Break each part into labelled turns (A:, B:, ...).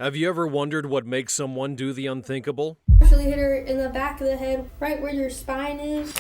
A: Have you ever wondered what makes someone do the unthinkable?
B: Actually hit her in the back of the head, right where your spine is.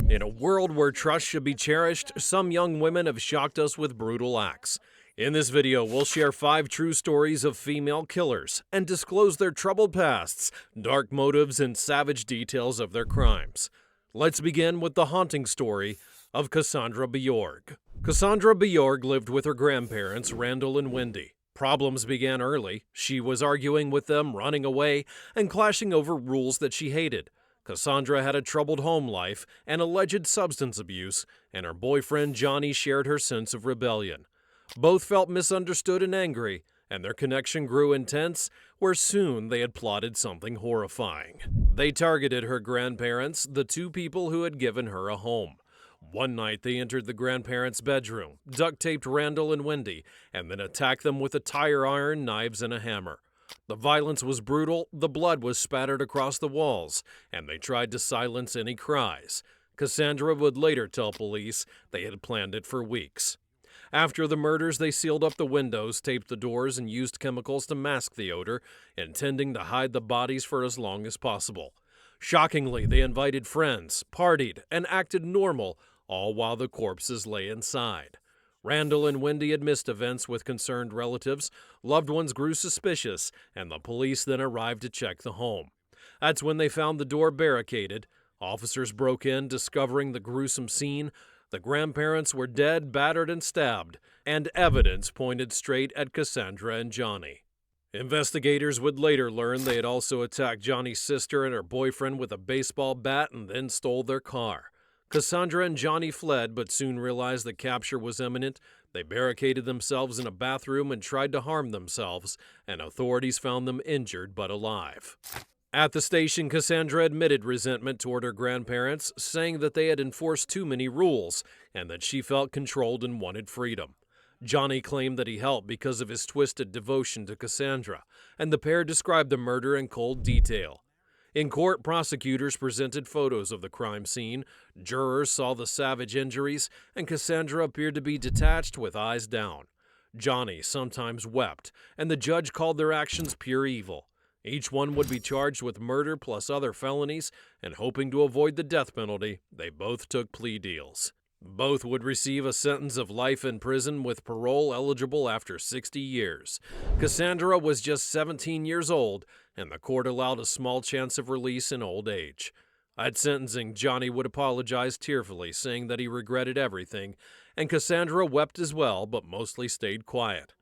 A: In a world where trust should be cherished, some young women have shocked us with brutal acts. In this video, we'll share 5 true stories of female killers and disclose their troubled pasts, dark motives, and savage details of their crimes. Let's begin with the haunting story of Cassandra Bjorge. Cassandra Bjorge lived with her grandparents, Randall and Wendy. Problems began early. She was arguing with them, running away, and clashing over rules that she hated. Cassandra had a troubled home life and alleged substance abuse, and her boyfriend Johnny shared her sense of rebellion. Both felt misunderstood and angry, and their connection grew intense, where soon they had plotted something horrifying. They targeted her grandparents, the 2 people who had given her a home. One night they entered the grandparents' bedroom, duct-taped Randall and Wendy, and then attacked them with a tire iron, knives, and a hammer. The violence was brutal, the blood was spattered across the walls, and they tried to silence any cries. Cassandra would later tell police they had planned it for weeks. After the murders, they sealed up the windows, taped the doors, and used chemicals to mask the odor, intending to hide the bodies for as long as possible. Shockingly, they invited friends, partied, and acted normal, all while the corpses lay inside. Randall and Wendy had missed events with concerned relatives, loved ones grew suspicious, and the police then arrived to check the home. That's when they found the door barricaded. Officers broke in, discovering the gruesome scene. The grandparents were dead, battered, and stabbed, and evidence pointed straight at Cassandra and Johnny. Investigators would later learn they had also attacked Johnny's sister and her boyfriend with a baseball bat and then stole their car. Cassandra and Johnny fled, but soon realized that capture was imminent. They barricaded themselves in a bathroom and tried to harm themselves, and authorities found them injured but alive. At the station, Cassandra admitted resentment toward her grandparents, saying that they had enforced too many rules and that she felt controlled and wanted freedom. Johnny claimed that he helped because of his twisted devotion to Cassandra, and the pair described the murder in cold detail. In court, prosecutors presented photos of the crime scene, jurors saw the savage injuries, and Cassandra appeared to be detached with eyes down. Johnny sometimes wept, and the judge called their actions pure evil. Each one would be charged with murder plus other felonies, and hoping to avoid the death penalty, they both took plea deals. Both would receive a sentence of life in prison with parole eligible after 60 years. Cassandra was just 17 years old, and the court allowed a small chance of release in old age. At sentencing, Johnny would apologize tearfully, saying that he regretted everything, and Cassandra wept as well, but mostly stayed quiet.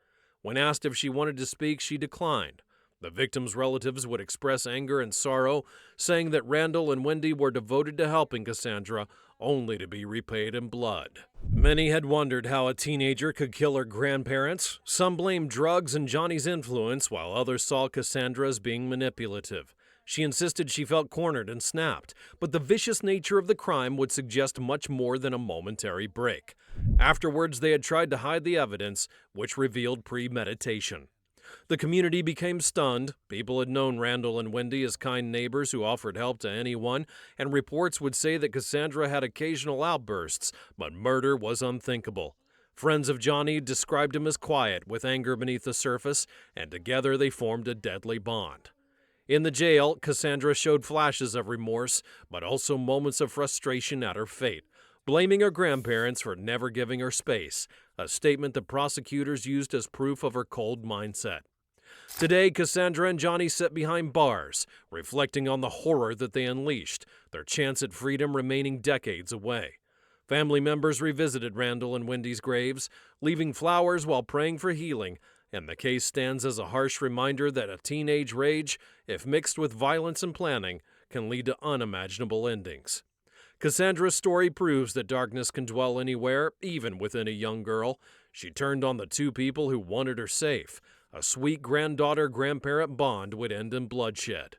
A: When asked if she wanted to speak, she declined. The victims' relatives would express anger and sorrow, saying that Randall and Wendy were devoted to helping Cassandra, only to be repaid in blood. Many had wondered how a teenager could kill her grandparents. Some blamed drugs and Johnny's influence, while others saw Cassandra as being manipulative. She insisted she felt cornered and snapped, but the vicious nature of the crime would suggest much more than a momentary break. Afterwards, they had tried to hide the evidence, which revealed premeditation. The community became stunned. People had known Randall and Wendy as kind neighbors who offered help to anyone, and reports would say that Cassandra had occasional outbursts, but murder was unthinkable. Friends of Johnny described him as quiet, with anger beneath the surface, and together they formed a deadly bond. In the jail, Cassandra showed flashes of remorse, but also moments of frustration at her fate, blaming her grandparents for never giving her space, a statement the prosecutors used as proof of her cold mindset. Today, Cassandra and Johnny sit behind bars, reflecting on the horror that they unleashed, their chance at freedom remaining decades away. Family members revisited Randall and Wendy's graves, leaving flowers while praying for healing, and the case stands as a harsh reminder that a teenage rage, if mixed with violence and planning, can lead to unimaginable endings. Cassandra's story proves that darkness can dwell anywhere, even within a young girl. She turned on the 2 people who wanted her safe. A sweet granddaughter-grandparent bond would end in bloodshed.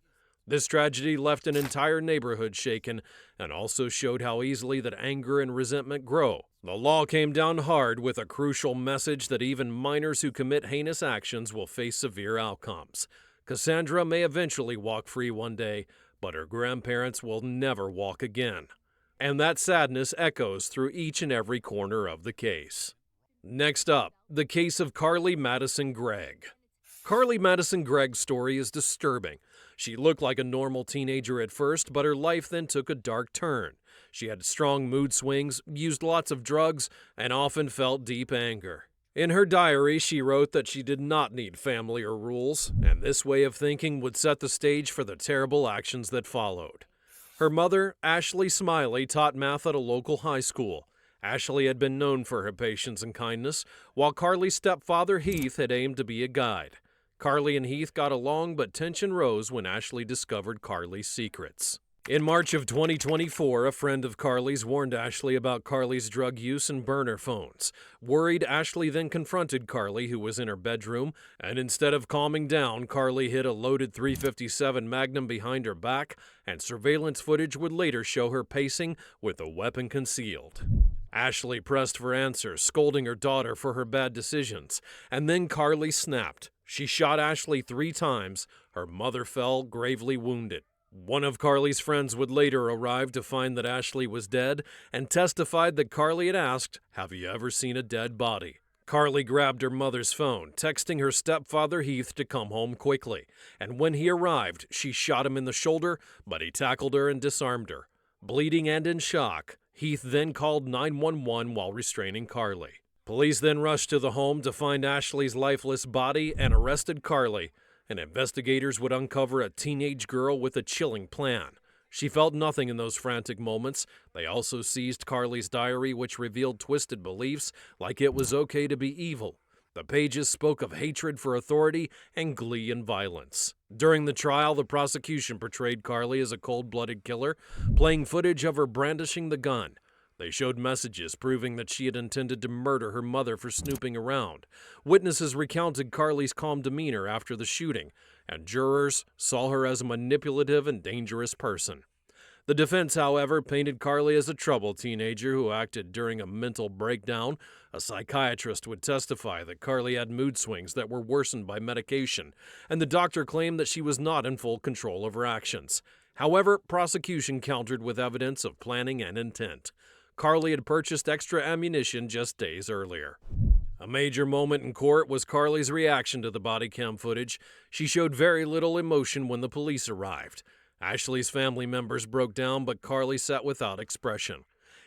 A: This tragedy left an entire neighborhood shaken and also showed how easily that anger and resentment grow. The law came down hard with a crucial message that even minors who commit heinous actions will face severe outcomes. Cassandra may eventually walk free one day, but her grandparents will never walk again. And that sadness echoes through each and every corner of the case. Next up, the case of Carly Madison Gregg. Carly Madison Gregg's story is disturbing. She looked like a normal teenager at first, but her life then took a dark turn. She had strong mood swings, used lots of drugs, and often felt deep anger. In her diary, she wrote that she did not need family or rules, and this way of thinking would set the stage for the terrible actions that followed. Her mother, Ashley Smiley, taught math at a local high school. Ashley had been known for her patience and kindness, while Carly's stepfather, Heath, had aimed to be a guide. Carly and Heath got along, but tension rose when Ashley discovered Carly's secrets. In March of 2024, a friend of Carly's warned Ashley about Carly's drug use and burner phones. Worried, Ashley then confronted Carly, who was in her bedroom, and instead of calming down, Carly hid a loaded .357 Magnum behind her back, and surveillance footage would later show her pacing with the weapon concealed. Ashley pressed for answers, scolding her daughter for her bad decisions, and then Carly snapped. She shot Ashley 3 times. Her mother fell, gravely wounded. One of Carly's friends would later arrive to find that Ashley was dead and testified that Carly had asked, "Have you ever seen a dead body?" Carly grabbed her mother's phone, texting her stepfather Heath to come home quickly, and when he arrived, she shot him in the shoulder, but he tackled her and disarmed her. Bleeding and in shock, Heath then called 911 while restraining Carly. Police then rushed to the home to find Ashley's lifeless body and arrested Carly, and investigators would uncover a teenage girl with a chilling plan. She felt nothing in those frantic moments. They also seized Carly's diary, which revealed twisted beliefs, like it was okay to be evil. The pages spoke of hatred for authority and glee in violence. During the trial, the prosecution portrayed Carly as a cold-blooded killer, playing footage of her brandishing the gun. They showed messages proving that she had intended to murder her mother for snooping around. Witnesses recounted Carly's calm demeanor after the shooting, and jurors saw her as a manipulative and dangerous person. The defense, however, painted Carly as a troubled teenager who acted during a mental breakdown. A psychiatrist would testify that Carly had mood swings that were worsened by medication, and the doctor claimed that she was not in full control of her actions. However, prosecution countered with evidence of planning and intent. Carly had purchased extra ammunition just days earlier. A major moment in court was Carly's reaction to the body cam footage. She showed very little emotion when the police arrived. Ashley's family members broke down, but Carly sat without expression.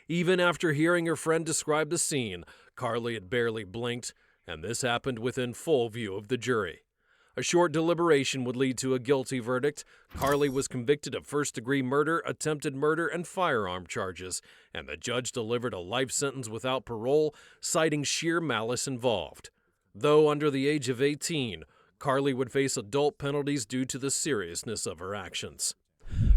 A: Even after hearing her friend describe the scene, Carly had barely blinked, and this happened within full view of the jury. A short deliberation would lead to a guilty verdict. Carly was convicted of first-degree murder, attempted murder, and firearm charges, and the judge delivered a life sentence without parole, citing sheer malice involved. Though under the age of 18, Carly would face adult penalties due to the seriousness of her actions.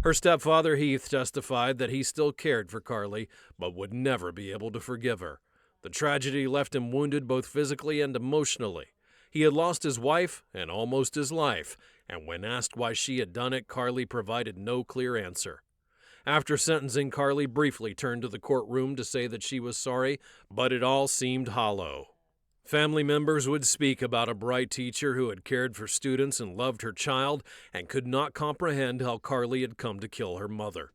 A: Her stepfather Heath testified that he still cared for Carly, but would never be able to forgive her. The tragedy left him wounded both physically and emotionally. He had lost his wife and almost his life, and when asked why she had done it, Carly provided no clear answer. After sentencing, Carly briefly turned to the courtroom to say that she was sorry, but it all seemed hollow. Family members would speak about a bright teacher who had cared for students and loved her child and could not comprehend how Carly had come to kill her mother.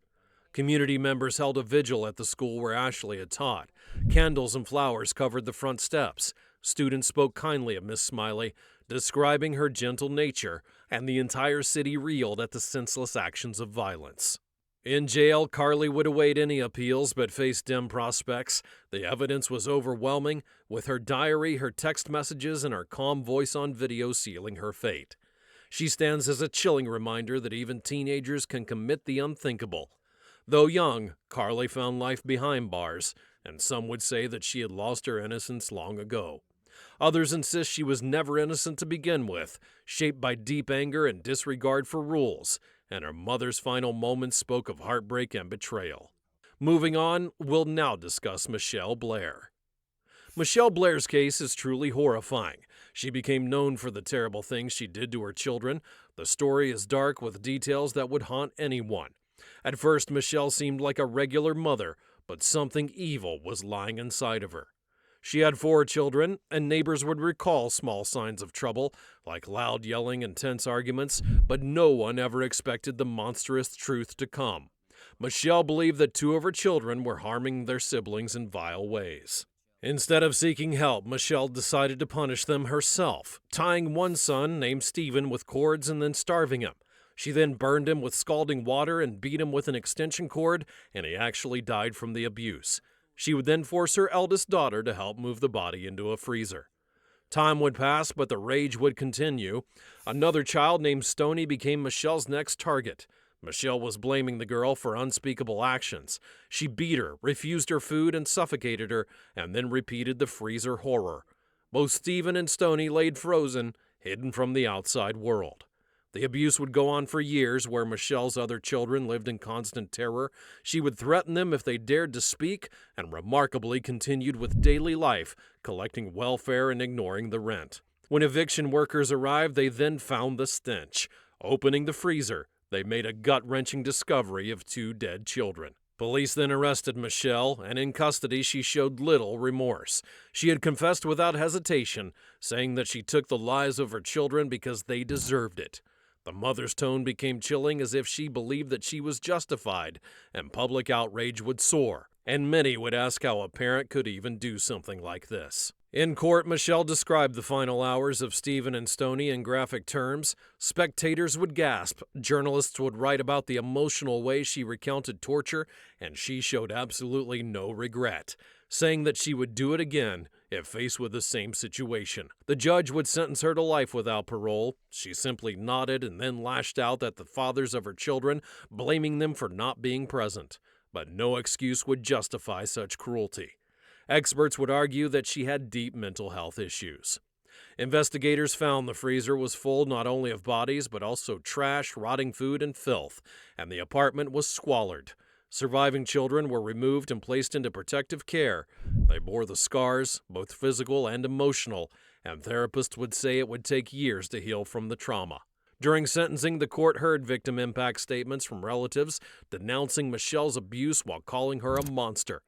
A: Community members held a vigil at the school where Ashley had taught. Candles and flowers covered the front steps. Students spoke kindly of Miss Smiley, describing her gentle nature, and the entire city reeled at the senseless actions of violence. In jail, Carly would await any appeals but faced dim prospects. The evidence was overwhelming, with her diary, her text messages, and her calm voice on video sealing her fate. She stands as a chilling reminder that even teenagers can commit the unthinkable. Though young, Carly found life behind bars, and some would say that she had lost her innocence long ago. Others insist she was never innocent to begin with, shaped by deep anger and disregard for rules, and her mother's final moments spoke of heartbreak and betrayal. Moving on, we'll now discuss Michelle Blair. Michelle Blair's case is truly horrifying. She became known for the terrible things she did to her children. The story is dark with details that would haunt anyone. At first, Michelle seemed like a regular mother, but something evil was lying inside of her. She had 4 children, and neighbors would recall small signs of trouble, like loud yelling and tense arguments, but no one ever expected the monstrous truth to come. Michelle believed that 2 of her children were harming their siblings in vile ways. Instead of seeking help, Michelle decided to punish them herself, tying one son, named Stephen, with cords and then starving him. She then burned him with scalding water and beat him with an extension cord, and he actually died from the abuse. She would then force her eldest daughter to help move the body into a freezer. Time would pass, but the rage would continue. Another child named Stoney became Michelle's next target. Michelle was blaming the girl for unspeakable actions. She beat her, refused her food, and suffocated her, and then repeated the freezer horror. Both Stephen and Stoney laid frozen, hidden from the outside world. The abuse would go on for years, where Michelle's other children lived in constant terror. She would threaten them if they dared to speak, and remarkably continued with daily life, collecting welfare and ignoring the rent. When eviction workers arrived, they then found the stench. Opening the freezer, they made a gut-wrenching discovery of 2 dead children. Police then arrested Michelle, and in custody she showed little remorse. She had confessed without hesitation, saying that she took the lives of her children because they deserved it. The mother's tone became chilling, as if she believed that she was justified, and public outrage would soar, and many would ask how a parent could even do something like this. In court, Michelle described the final hours of Stephen and Stoney in graphic terms. Spectators would gasp, journalists would write about the emotional way she recounted torture, and she showed absolutely no regret, saying that she would do it again if faced with the same situation. The judge would sentence her to life without parole. She simply nodded and then lashed out at the fathers of her children, blaming them for not being present. But no excuse would justify such cruelty. Experts would argue that she had deep mental health issues. Investigators found the freezer was full not only of bodies, but also trash, rotting food, and filth, and the apartment was squalid. Surviving children were removed and placed into protective care. They bore the scars, both physical and emotional, and therapists would say it would take years to heal from the trauma. During sentencing, the court heard victim impact statements from relatives denouncing Michelle's abuse while calling her a monster.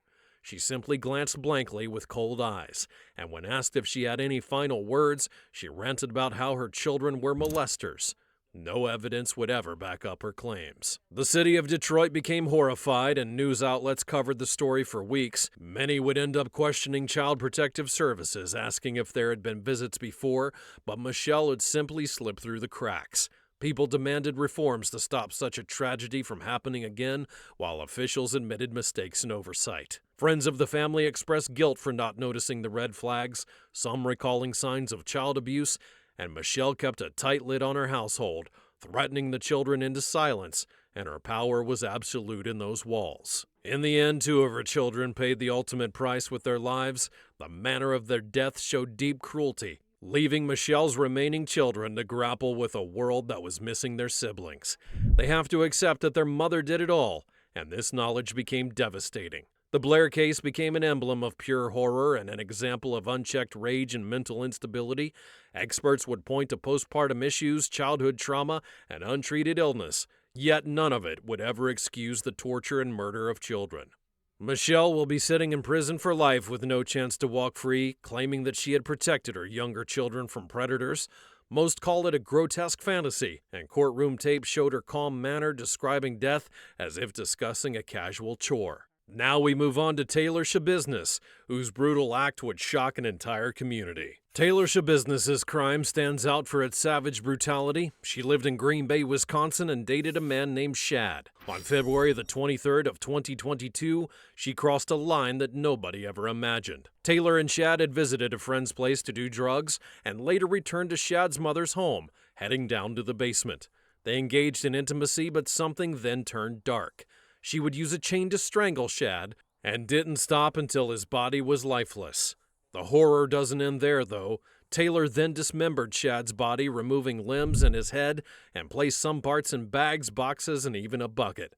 A: She simply glanced blankly with cold eyes, and when asked if she had any final words, she ranted about how her children were molesters. No evidence would ever back up her claims. The city of Detroit became horrified, and news outlets covered the story for weeks. Many would end up questioning Child Protective Services, asking if there had been visits before, but Michelle would simply slip through the cracks. People demanded reforms to stop such a tragedy from happening again, while officials admitted mistakes and oversight. Friends of the family expressed guilt for not noticing the red flags, some recalling signs of child abuse, and Michelle kept a tight lid on her household, threatening the children into silence, and her power was absolute in those walls. In the end, 2 of her children paid the ultimate price with their lives. The manner of their death showed deep cruelty, leaving Michelle's remaining children to grapple with a world that was missing their siblings. They have to accept that their mother did it all, and this knowledge became devastating. The Blair case became an emblem of pure horror and an example of unchecked rage and mental instability. Experts would point to postpartum issues, childhood trauma, and untreated illness, yet none of it would ever excuse the torture and murder of children. Michelle will be sitting in prison for life with no chance to walk free, claiming that she had protected her younger children from predators. Most call it a grotesque fantasy, and courtroom tape showed her calm manner describing death as if discussing a casual chore. Now we move on to Taylor Schabusiness, whose brutal act would shock an entire community. Taylor Schabusiness's crime stands out for its savage brutality. She lived in Green Bay, Wisconsin, and dated a man named Shad. On February the 23rd of 2022, she crossed a line that nobody ever imagined. Taylor and Shad had visited a friend's place to do drugs, and later returned to Shad's mother's home, heading down to the basement. They engaged in intimacy, but something then turned dark. She would use a chain to strangle Shad, and didn't stop until his body was lifeless. The horror doesn't end there, though. Taylor then dismembered Shad's body, removing limbs and his head, and placed some parts in bags, boxes, and even a bucket.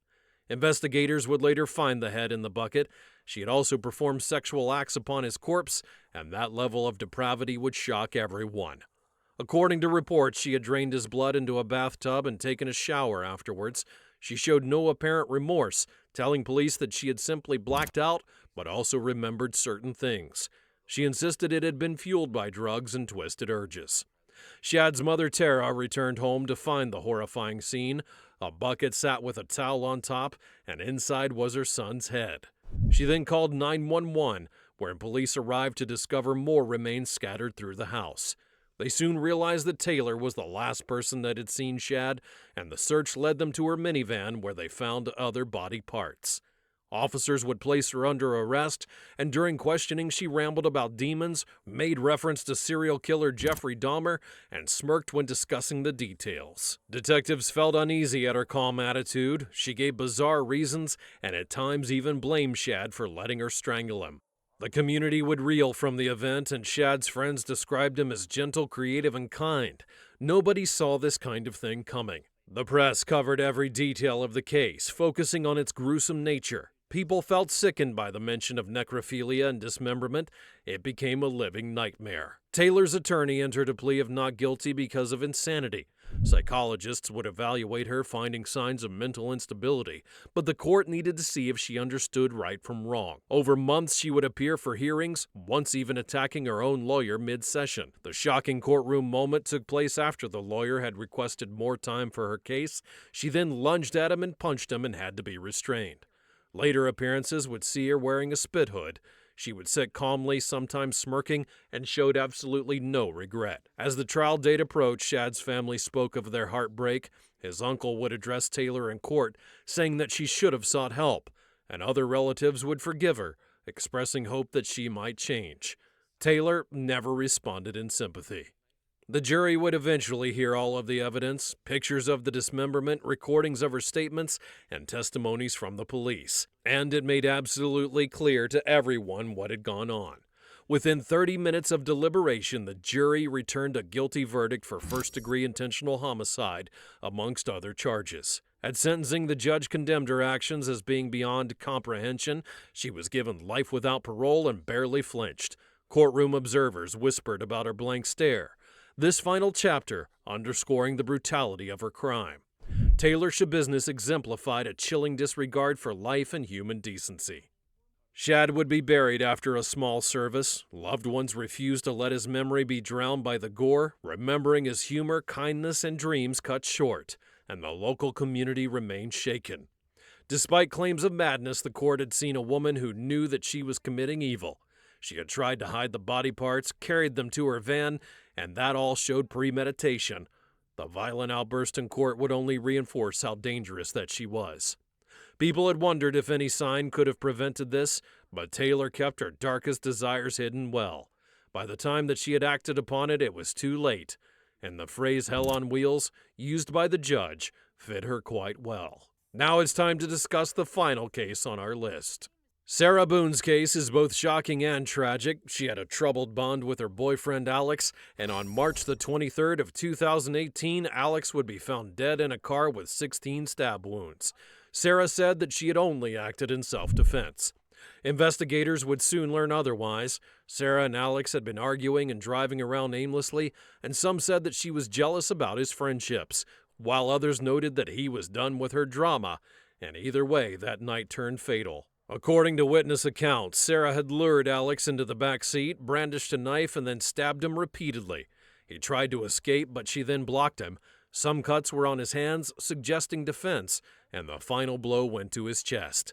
A: Investigators would later find the head in the bucket. She had also performed sexual acts upon his corpse, and that level of depravity would shock everyone. According to reports, she had drained his blood into a bathtub and taken a shower afterwards. She showed no apparent remorse, telling police that she had simply blacked out, but also remembered certain things. She insisted it had been fueled by drugs and twisted urges. Shad's mother, Tara, returned home to find the horrifying scene. A bucket sat with a towel on top, and inside was her son's head. She then called 911, where police arrived to discover more remains scattered through the house. They soon realized that Taylor was the last person that had seen Shad, and the search led them to her minivan where they found other body parts. Officers would place her under arrest, and during questioning she rambled about demons, made reference to serial killer Jeffrey Dahmer, and smirked when discussing the details. Detectives felt uneasy at her calm attitude. She gave bizarre reasons, and at times even blamed Shad for letting her strangle him. The community would reel from the event, and Shad's friends described him as gentle, creative, and kind. Nobody saw this kind of thing coming. The press covered every detail of the case, focusing on its gruesome nature. People felt sickened by the mention of necrophilia and dismemberment. It became a living nightmare. Taylor's attorney entered a plea of not guilty because of insanity. Psychologists would evaluate her, finding signs of mental instability, but the court needed to see if she understood right from wrong. Over months, she would appear for hearings, once even attacking her own lawyer mid-session. The shocking courtroom moment took place after the lawyer had requested more time for her case. She then lunged at him and punched him and had to be restrained. Later appearances would see her wearing a spit hood. She would sit calmly, sometimes smirking, and showed absolutely no regret. As the trial date approached, Shad's family spoke of their heartbreak. His uncle would address Taylor in court, saying that she should have sought help, and other relatives would forgive her, expressing hope that she might change. Taylor never responded in sympathy. The jury would eventually hear all of the evidence, pictures of the dismemberment, recordings of her statements, and testimonies from the police. And it made absolutely clear to everyone what had gone on. Within 30 minutes of deliberation, the jury returned a guilty verdict for first-degree intentional homicide, amongst other charges. At sentencing, the judge condemned her actions as being beyond comprehension. She was given life without parole and barely flinched. Courtroom observers whispered about her blank stare. This final chapter underscoring the brutality of her crime. Taylor's Schabusiness exemplified a chilling disregard for life and human decency. Shad would be buried after a small service. Loved ones refused to let his memory be drowned by the gore, remembering his humor, kindness, and dreams cut short, and the local community remained shaken. Despite claims of madness, the court had seen a woman who knew that she was committing evil. She had tried to hide the body parts, carried them to her van, and that all showed premeditation. The violent outburst in court would only reinforce how dangerous that she was. People had wondered if any sign could have prevented this, but Taylor kept her darkest desires hidden well. By the time that she had acted upon it, it was too late, and the phrase "hell on wheels," used by the judge, fit her quite well. Now it's time to discuss the final case on our list. Sarah Boone's case is both shocking and tragic. She had a troubled bond with her boyfriend Alex, and on March the 23rd of 2018, Alex would be found dead in a car with 16 stab wounds. Sarah said that she had only acted in self-defense. Investigators would soon learn otherwise. Sarah and Alex had been arguing and driving around aimlessly, and some said that she was jealous about his friendships, while others noted that he was done with her drama, and either way, that night turned fatal. According to witness accounts, Sarah had lured Alex into the back seat, brandished a knife, and then stabbed him repeatedly. He tried to escape, but she then blocked him. Some cuts were on his hands, suggesting defense, and the final blow went to his chest.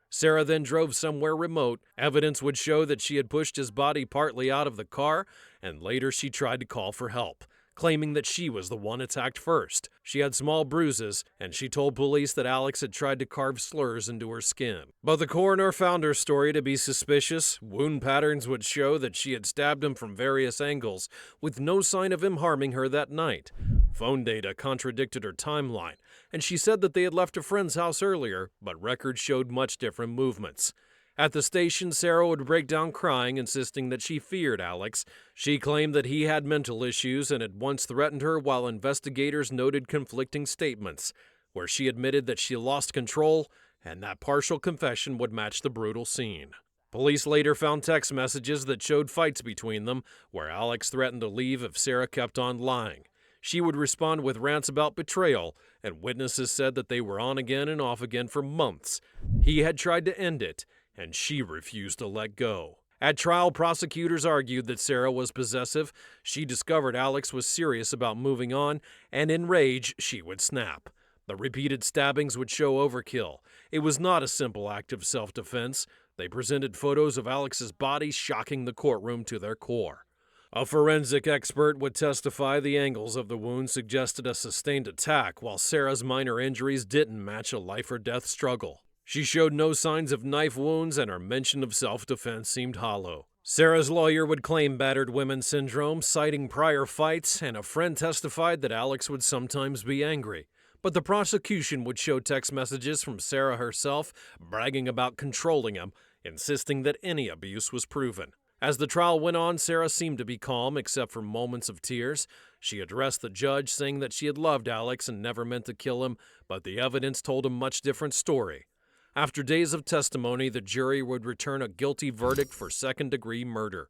A: Sarah then drove somewhere remote. Evidence would show that she had pushed his body partly out of the car, and later she tried to call for help, claiming that she was the one attacked first. She had small bruises, and she told police that Alex had tried to carve slurs into her skin. But the coroner found her story to be suspicious. Wound patterns would show that she had stabbed him from various angles, with no sign of him harming her that night. Phone data contradicted her timeline, and she said that they had left a friend's house earlier, but records showed much different movements. At the station, Sarah would break down crying, insisting that she feared Alex. She claimed that he had mental issues and had once threatened her, while investigators noted conflicting statements, where she admitted that she lost control, and that partial confession would match the brutal scene. Police later found text messages that showed fights between them, where Alex threatened to leave if Sarah kept on lying. She would respond with rants about betrayal, and witnesses said that they were on again and off again for months. He had tried to end it, and she refused to let go. At trial, prosecutors argued that Sarah was possessive. She discovered Alex was serious about moving on, and in rage, she would snap. The repeated stabbings would show overkill. It was not a simple act of self-defense. They presented photos of Alex's body, shocking the courtroom to their core. A forensic expert would testify the angles of the wound suggested a sustained attack, while Sarah's minor injuries didn't match a life-or-death struggle. She showed no signs of knife wounds, and her mention of self-defense seemed hollow. Sarah's lawyer would claim battered women syndrome, citing prior fights, and a friend testified that Alex would sometimes be angry. But the prosecution would show text messages from Sarah herself, bragging about controlling him, insisting that any abuse was proven. As the trial went on, Sarah seemed to be calm, except for moments of tears. She addressed the judge, saying that she had loved Alex and never meant to kill him, but the evidence told a much different story. After days of testimony, the jury would return a guilty verdict for second-degree murder.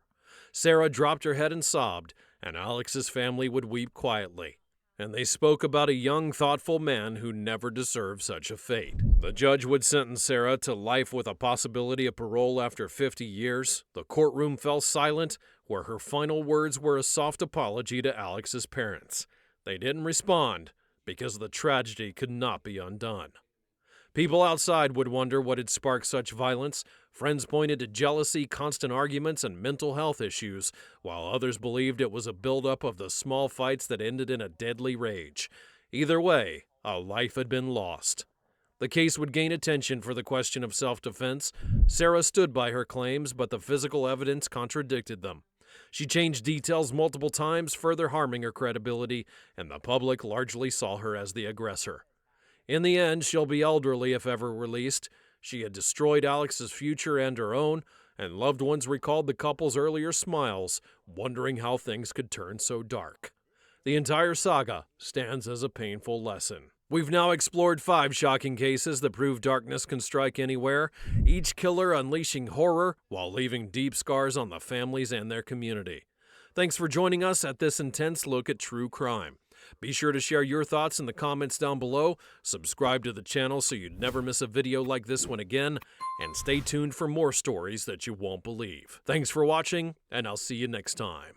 A: Sarah dropped her head and sobbed, and Alex's family would weep quietly. And they spoke about a young, thoughtful man who never deserved such a fate. The judge would sentence Sarah to life with a possibility of parole after 50 years. The courtroom fell silent, where her final words were a soft apology to Alex's parents. They didn't respond because the tragedy could not be undone. People outside would wonder what had sparked such violence. Friends pointed to jealousy, constant arguments, and mental health issues, while others believed it was a buildup of the small fights that ended in a deadly rage. Either way, a life had been lost. The case would gain attention for the question of self-defense. Sarah stood by her claims, but the physical evidence contradicted them. She changed details multiple times, further harming her credibility, and the public largely saw her as the aggressor. In the end, she'll be elderly if ever released. She had destroyed Alex's future and her own, and loved ones recalled the couple's earlier smiles, wondering how things could turn so dark. The entire saga stands as a painful lesson. We've now explored 5 shocking cases that prove darkness can strike anywhere, each killer unleashing horror while leaving deep scars on the families and their community. Thanks for joining us at this intense look at true crime. Be sure to share your thoughts in the comments down below, subscribe to the channel so you'd never miss a video like this one again, and stay tuned for more stories that you won't believe. Thanks for watching, and I'll see you next time.